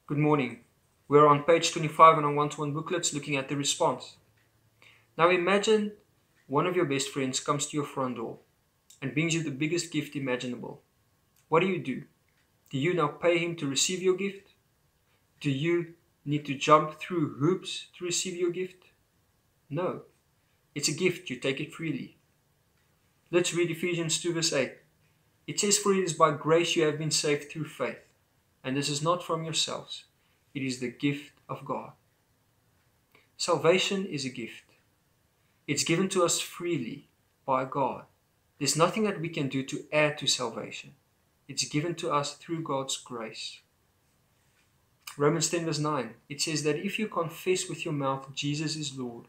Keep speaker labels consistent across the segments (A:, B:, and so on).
A: Good morning. We're on page 25 in our one-to-one booklets looking at the response. Now imagine one of your best friends comes to your front door and brings you the biggest gift imaginable. What do? Do you now pay him to receive your gift? Do you need to jump through hoops to receive your gift? No. It's a gift. You take it freely. Let's read Ephesians 2 verse 8. It says, "For it is by grace you have been saved through faith, and this is not from yourselves. It is the gift of God." Salvation is a gift. It's given to us freely by God. There's nothing that we can do to add to salvation. It's given to us through God's grace. Romans 10 verse 9, it says that if you confess with your mouth Jesus is Lord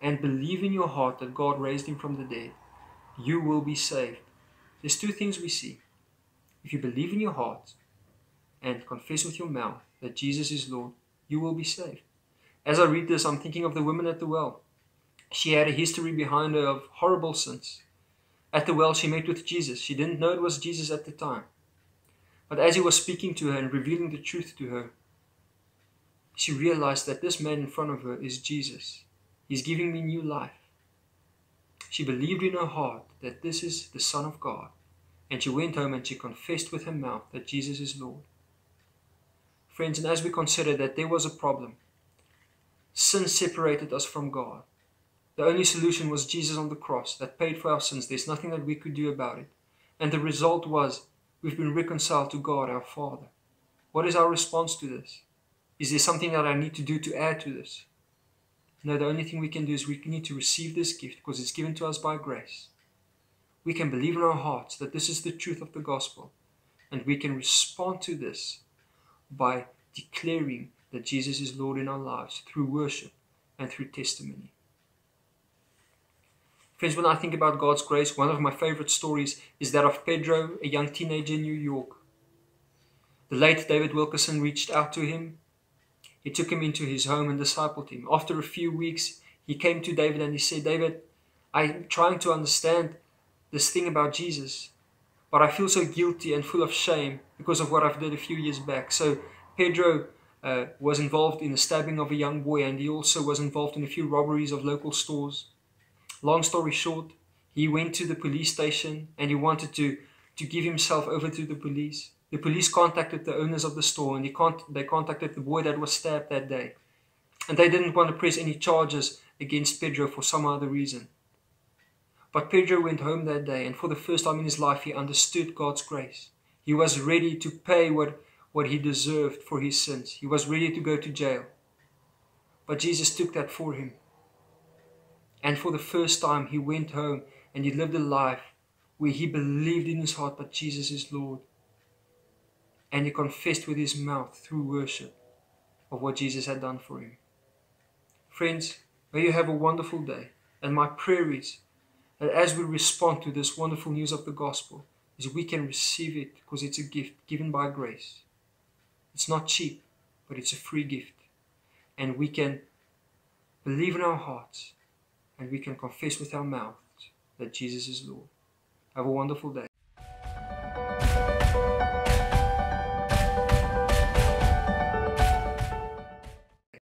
A: and believe in your heart that God raised him from the dead, you will be saved. There's two things we see. If you believe in your heart and confess with your mouth that Jesus is Lord, you will be saved. As I read this, I'm thinking of the woman at the well. She had a history behind her of horrible sins. At the well, she met with Jesus. She didn't know it was Jesus at the time. But as he was speaking to her and revealing the truth to her, she realized that this man in front of her is Jesus. He's giving me new life. She believed in her heart that this is the Son of God. And she went home and she confessed with her mouth that Jesus is Lord. Friends, and as we consider that there was a problem, sin separated us from God. The only solution was Jesus on the cross that paid for our sins. There's nothing that we could do about it. And the result was we've been reconciled to God, our Father. What is our response to this? Is there something that I need to do to add to this? No, the only thing we can do is we need to receive this gift because it's given to us by grace. We can believe in our hearts that this is the truth of the gospel, and we can respond to this by declaring that Jesus is Lord in our lives through worship and through testimony. Friends, when I think about God's grace, one of my favorite stories is that of Pedro, a young teenager in New York. The late David Wilkerson reached out to him. He took him into his home and discipled him. After a few weeks, he came to David and he said, "David, I'm trying to understand this thing about Jesus, but I feel so guilty and full of shame because of what I've did a few years back." So Pedro was involved in the stabbing of a young boy, and he also was involved in a few robberies of local stores. Long story short, he went to the police station and he wanted to give himself over to the police. The police contacted the owners of the store and they contacted the boy that was stabbed that day. And they didn't want to press any charges against Pedro for some other reason. But Pedro went home that day, and for the first time in his life, he understood God's grace. He was ready to pay what he deserved for his sins. He was ready to go to jail. But Jesus took that for him. And for the first time, he went home and he lived a life where he believed in his heart that Jesus is Lord. And he confessed with his mouth through worship of what Jesus had done for him. Friends, may you have a wonderful day. And my prayer is that as we respond to this wonderful news of the gospel, is we can receive it because it's a gift given by grace. It's not cheap, but it's a free gift. And we can believe in our hearts and we can confess with our mouths that Jesus is Lord. Have a wonderful day.